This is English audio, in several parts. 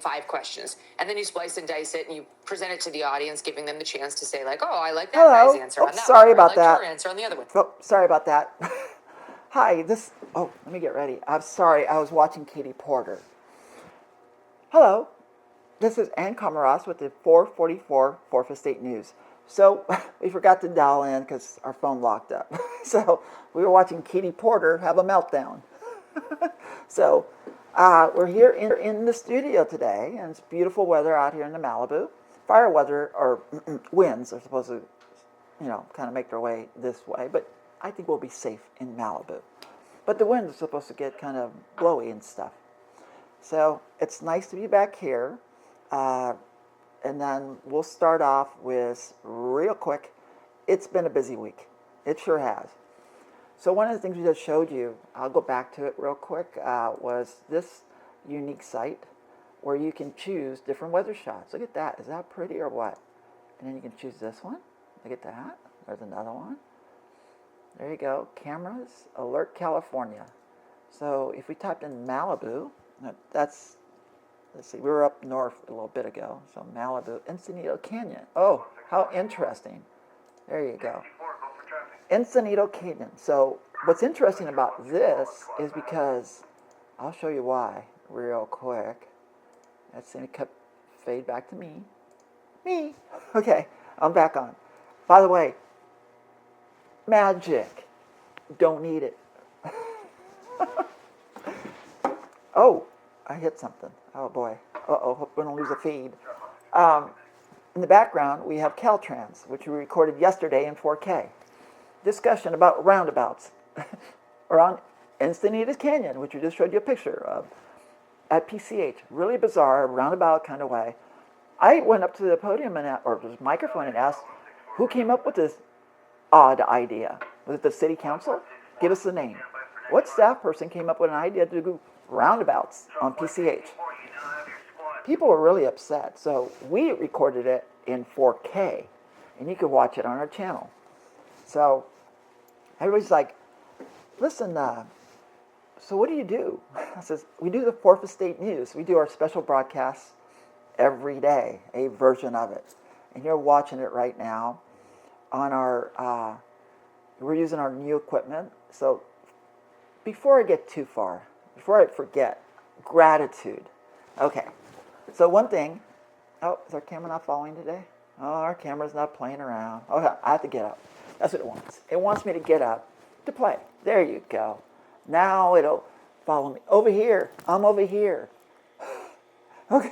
5 questions, and then you splice and dice it, and you present it to the audience, giving them the chance to say like, "Oh, I like that guy's answer on that sorry one, or about I that. liked your answer on the other one." Oh, sorry about that. Hi, oh, let me get ready. I'm sorry, I was watching Katie Porter. Hello, this is Ann KomarovsK with the 444 4th Estate News. So, we forgot to dial in because our phone locked up. So, we were watching Katie Porter have a meltdown. So, we're here in the studio today, and it's beautiful weather out here in the Malibu. Fire weather, or winds, are supposed to, kind of make their way this way, but I think we'll be safe in Malibu. But the winds are supposed to get kind of blowy and stuff. So, it's nice to be back here. And then we'll start off with, real quick, it's been a busy week. It sure has. So one of the things we just showed you, I'll go back to it real quick, was this unique site where you can choose different weather shots. Look at that. Is that pretty or what? And then you can choose this one. Look at that. There's another one. There you go. Cameras, Alert California. So if we typed in Malibu, let's see, we were up north a little bit ago. So Malibu, Encinitas Canyon. Oh, how interesting. There you go. Encinitas Canyon. So what's interesting about this is because, I'll show you why real quick. Let's see, fade back to me. Me. Okay, I'm back on. By the way, magic. Don't need it. Oh, I hit something. Oh boy. Uh-oh, hope we don't lose a feed. In the background, we have Caltrans, which we recorded yesterday in 4K. Discussion about roundabouts around Encinitas Canyon, which we just showed you a picture of, at PCH. Really bizarre, roundabout kind of way. I went up to the podium or the microphone and asked, who came up with this odd idea? Was it the city council? Give us the name. What staff person came up with an idea to do roundabouts on PCH? People were really upset, so we recorded it in 4K, and you can watch it on our channel. So everybody's like, listen, so what do you do? I says, we do the 4th Estate News. We do our special broadcasts every day, a version of it. And you're watching it right now on our, we're using our new equipment. So before I get too far, before I forget, gratitude. Okay, so one thing, oh, is our camera not following today? Oh, our camera's not playing around. Okay, I have to get up. That's what it wants. It wants me to get up to play. There you go. Now it'll follow me. Over here. I'm over here. Okay.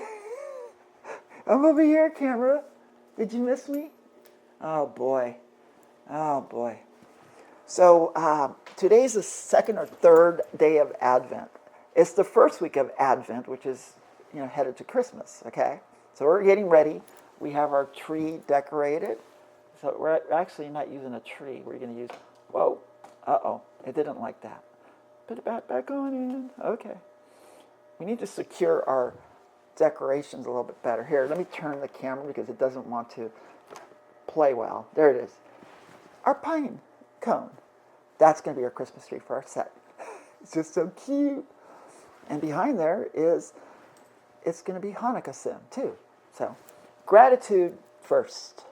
I'm over here, camera. Did you miss me? Oh, boy. Oh, boy. So today's the second or third day of Advent. It's the first week of Advent, which is, headed to Christmas, okay? So we're getting ready. We have our tree decorated. So we're actually not using a tree. We're going to use, whoa, uh-oh, it didn't like that. Put it back on in. Okay. We need to secure our decorations a little bit better. Here, let me turn the camera because it doesn't want to play well. There it is. Our pine cone. That's going to be our Christmas tree for our set. It's just so cute. And behind there it's going to be Hanukkah soon, too. So, gratitude first.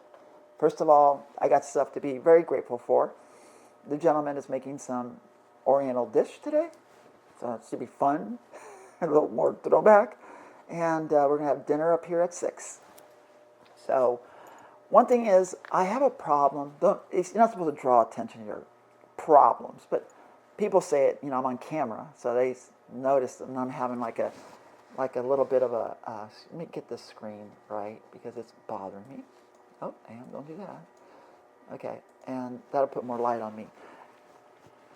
First of all, I got stuff to be very grateful for. The gentleman is making some Oriental dish today. So it should be fun. A little more throwback. And we're going to have dinner up here at 6. So, one thing is, I have a problem. You're not supposed to draw attention to your problems. But people say it, I'm on camera. So they notice that I'm having like a little bit of a, let me get this screen right because it's bothering me. Oh, and don't do that. Okay, and that'll put more light on me.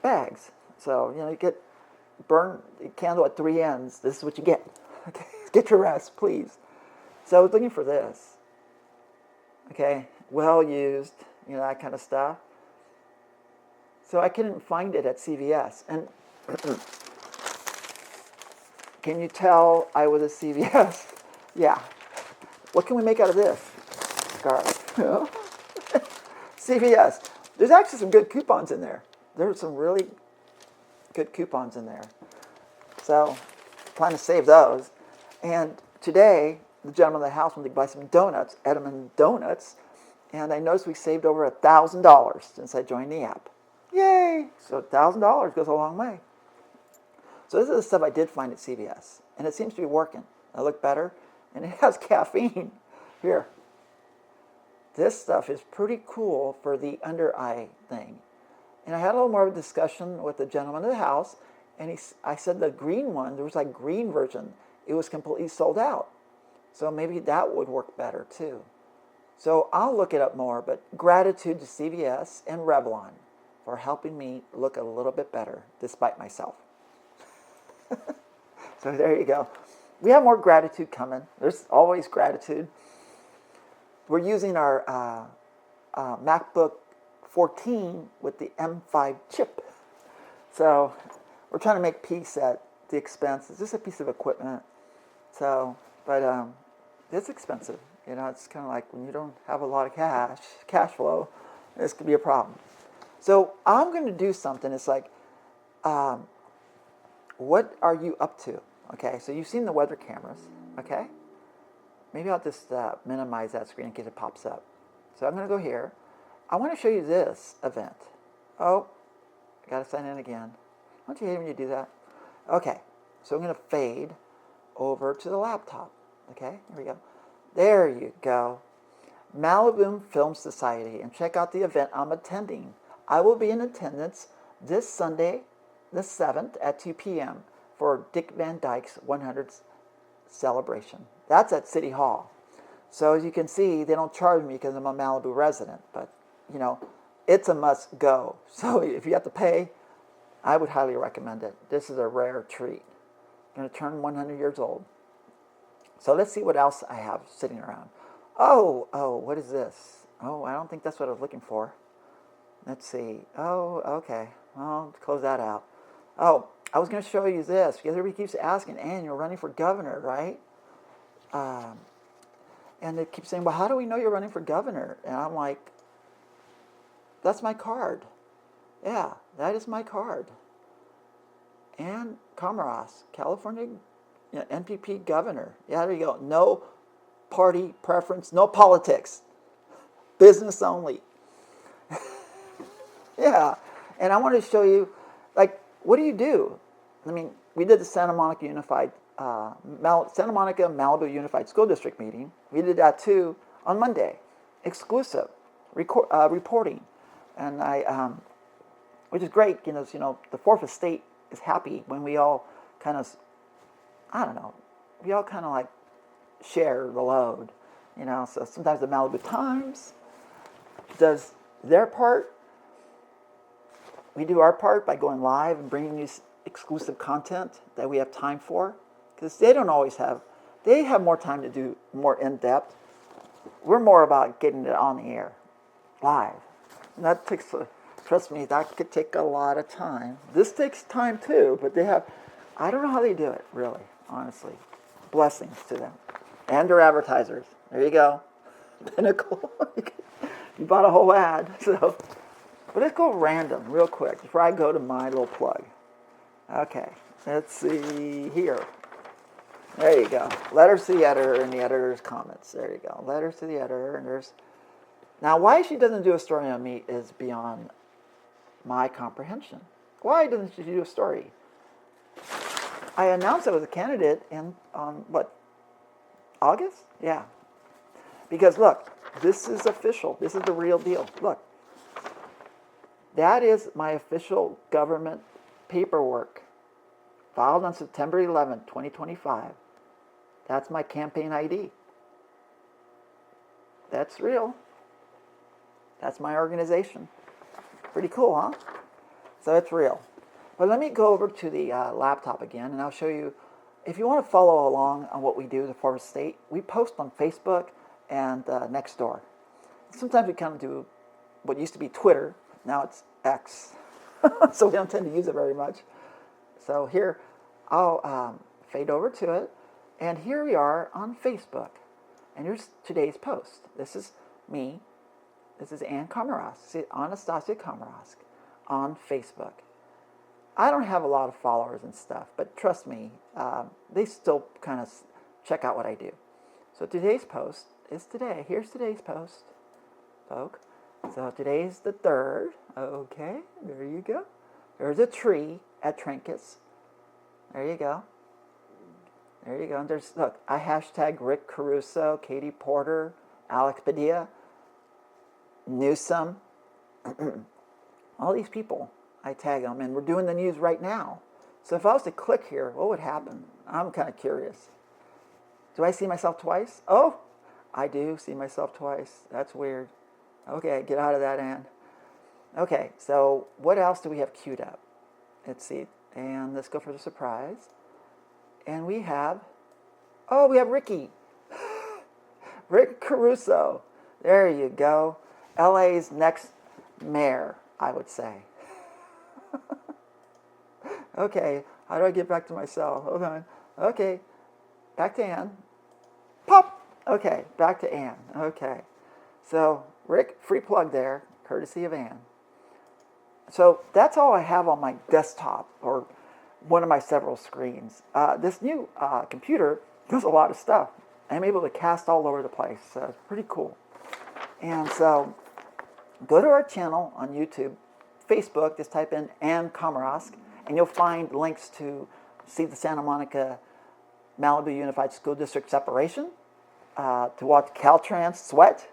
Bags. So, you get burn the candle at 3 ends. This is what you get. Okay, get your rest, please. So I was looking for this. Okay, well used, that kind of stuff. So I couldn't find it at CVS. And can you tell I was at CVS? Yeah. What can we make out of this? Scarf. CVS. There's actually some good coupons in there. There are some really good coupons in there. So, plan to save those. And today, the gentleman in the house wanted to buy some donuts, Edmund Donuts, and I noticed we saved over $1,000 since I joined the app. Yay! So $1,000 goes a long way. So this is the stuff I did find at CVS, and it seems to be working. I look better, and it has caffeine. Here. This stuff is pretty cool for the under eye thing. And I had a little more of a discussion with the gentleman in the house, and I said the green one, there was like green version, it was completely sold out. So maybe that would work better too. So I'll look it up more, but gratitude to CVS and Revlon for helping me look a little bit better despite myself. So there you go. We have more gratitude coming. There's always gratitude. We're using our MacBook 14 with the M5 chip. So we're trying to make peace at the expense. It's just a piece of equipment. So, but it's expensive. You know, it's kind of like when you don't have a lot of cash flow, this could be a problem. So I'm going to do something. It's like, what are you up to? Okay, so you've seen the weather cameras. Okay, maybe I'll just minimize that screen in case it pops up. So I'm going to go here. I want to show you this event. Oh, I got to sign in again. Don't you hate when you do that? Okay, so I'm going to fade over to the laptop. Okay, here we go. There you go. Malibu Film Society, and check out the event I'm attending. I will be in attendance this Sunday, the 7th at 2 p.m. for Dick Van Dyke's 100th celebration. That's at City Hall. So as you can see, they don't charge me because I'm a Malibu resident, but you know, it's a must go. So if you have to pay, I would highly recommend it. This is a rare treat. I'm going to turn 100 years old. So let's see what else I have sitting around. Oh, what is this? Oh, I don't think that's what I was looking for. Let's see. Oh, okay. Well, close that out. Oh, I was going to show you this because everybody keeps asking, Ann, you're running for governor, right? And they keep saying, well, how do we know you're running for governor? And I'm like, that's my card. Yeah, that is my card. Ann KomarovsK, California NPP governor. Yeah, there you go. No party preference, no politics. Business only. Yeah, and I wanted to show you, like, what do you do? I mean, we did the Santa Monica Malibu Unified School District meeting. We did that too on Monday, exclusive reporting, and which is great. You know, the fourth estate is happy when we all kind of, I don't know, we all kind of like share the load. You know, so sometimes the Malibu Times does their part. We do our part by going live and bringing you exclusive content that we have time for, because they don't always have. They have more time to do more in depth. We're more about getting it on the air, live. And that takes, trust me, that could take a lot of time. This takes time too, but they have. I don't know how they do it, really, honestly. Blessings to them and their advertisers. There you go, Pinnacle. You bought a whole ad, so. But let's go random real quick before I go to my little plug. Okay, let's see here. There you go. Letters to the editor and the editor's comments. There you go. Letters to the editor, and there's. Now, why she doesn't do a story on me is beyond my comprehension. Why doesn't she do a story? I announced I was a candidate on what, August? Yeah. Because look, this is official. This is the real deal. Look. That is my official government paperwork filed on September 11, 2025. That's my campaign ID. That's real. That's my organization. Pretty cool, huh? So it's real. But let me go over to the laptop again, and I'll show you. If you want to follow along on what we do, the fourth estate, we post on Facebook and Nextdoor. Sometimes we kind of do what used to be Twitter. Now it's X, so we don't tend to use it very much. So here, I'll fade over to it, and here we are on Facebook. And here's today's post. This is me. This is Ann KomarovsK, AnnestaciA KomarovsK, on Facebook. I don't have a lot of followers and stuff, but trust me, they still kind of check out what I do. So today's post is today. Here's today's post, folks. So today's the 3rd. Okay, there you go. There's a tree at Trinkets. There you go. There you go. And there's, look, I hashtag Rick Caruso, Katie Porter, Alex Padilla, Newsom, all these people. I tag them, and we're doing the news right now. So if I was to click here, what would happen? I'm kind of curious. Do I see myself twice? Oh, I do see myself twice. That's weird. Okay, get out of that, Ann. Okay, so what else do we have queued up? Let's see. And let's go for the surprise. And we have, oh, we have Ricky. Rick Caruso. There you go. LA's next mayor, I would say. Okay, how do I get back to myself? Hold on. Okay, back to Ann. Pop! Okay, back to Ann. Okay. So, Rick, free plug there, courtesy of Ann. So, that's all I have on my desktop, or one of my several screens. This new computer does a lot of stuff. I'm able to cast all over the place, so it's pretty cool. And so, go to our channel on YouTube, Facebook, just type in Ann KomarovsK, and you'll find links to see the Santa Monica Malibu Unified School District separation, to watch Caltrans sweat,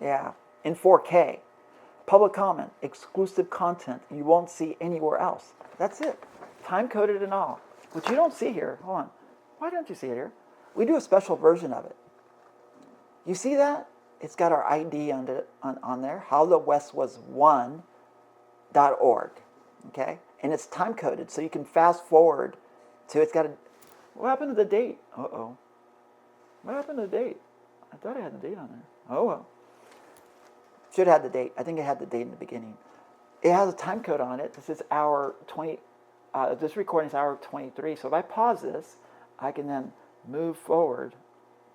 yeah, in 4K. Public comment, exclusive content you won't see anywhere else. That's it. Time-coded and all. Which you don't see here. Hold on. Why don't you see it here? We do a special version of it. You see that? It's got our ID on there, HowTheWestWasWon.org. Okay? And it's time-coded, so you can fast forward to, it's got a, what happened to the date? Uh-oh. What happened to the date? I thought I had the date on there. Oh, well. Should have had the date. I think I had the date in the beginning. It has a time code on it. This is hour 20. This recording is hour 23. So if I pause this, I can then move forward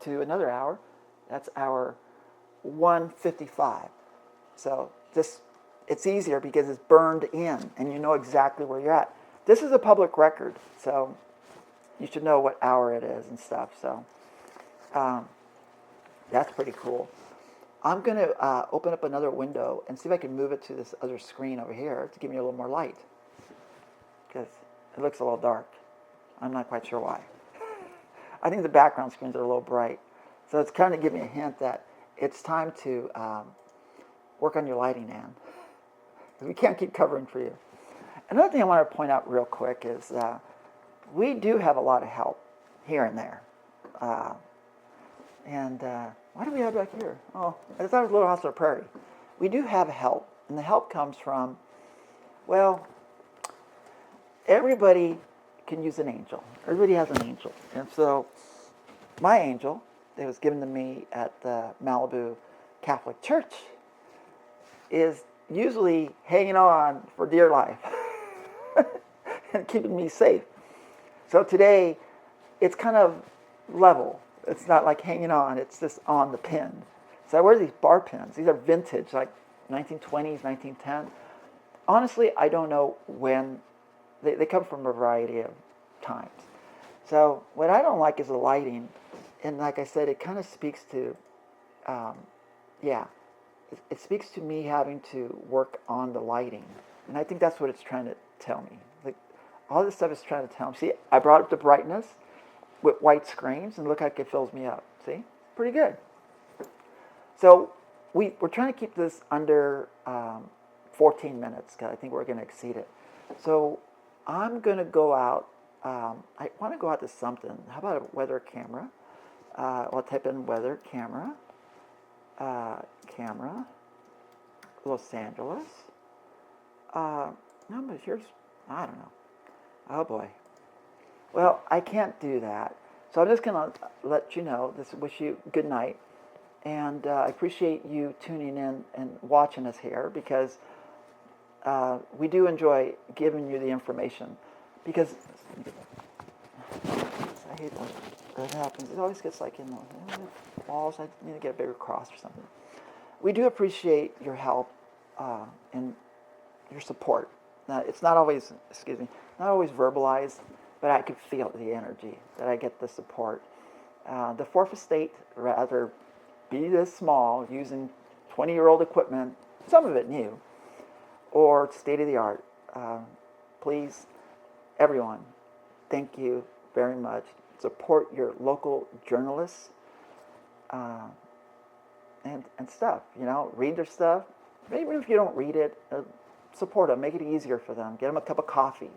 to another hour. That's hour 1:55. So this, it's easier because it's burned in, and you know exactly where you're at. This is a public record, so you should know what hour it is and stuff. So that's pretty cool. I'm going to open up another window and see if I can move it to this other screen over here to give me a little more light, because it looks a little dark. I'm not quite sure why. I think the background screens are a little bright. So it's kind of giving me a hint that it's time to work on your lighting, Ann. We can't keep covering for you. Another thing I want to point out real quick is we do have a lot of help here and there. Why do we have back here? Oh, I thought it was Little House on the Prairie. We do have help, and the help comes from, well, everybody can use an angel. Everybody has an angel. And so my angel that was given to me at the Malibu Catholic Church is usually hanging on for dear life and keeping me safe. So today, it's kind of level. It's not like hanging on, it's just on the pin. So I wear these bar pins. These are vintage, like 1920s, 1910. Honestly, I don't know when. They come from a variety of times. So what I don't like is the lighting. And like I said, it kind of speaks to, it speaks to me having to work on the lighting. And I think that's what it's trying to tell me. Like, all this stuff is trying to tell me. See, I brought up the brightness with white screens, and look how it fills me up. See? Pretty good. So we're trying to keep this under 14 minutes, because I think we're going to exceed it. So I'm going to go out. I want to go out to something. How about a weather camera? I'll type in weather camera. Camera. Los Angeles. No, but here's, I don't know. Oh boy. Well, I can't do that. So I'm just going to let you know, just wish you good night. And I appreciate you tuning in and watching us here, because we do enjoy giving you the information. Because I hate when that happens. It always gets like in the walls. I need to get a bigger cross or something. We do appreciate your help and your support. Now, it's not always, not always verbalized, but I can feel the energy that I get the support. The fourth estate, rather be this small, using 20-year-old equipment, some of it new, or state-of-the-art. Please, everyone, thank you very much. Support your local journalists and stuff. Read their stuff. Even if you don't read it, support them. Make it easier for them. Get them a cup of coffee.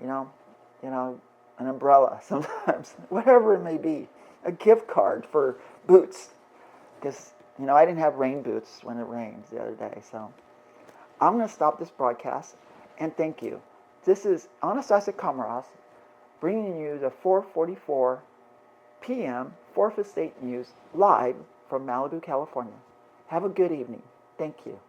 An umbrella sometimes, whatever it may be. A gift card for boots, because I didn't have rain boots when it rains the other day. So I'm going to stop this broadcast and thank you. This is AnnestaciA KomarovsK bringing you the 4:44 p.m. 4th Estate News live from Malibu, California. Have a good evening. Thank you.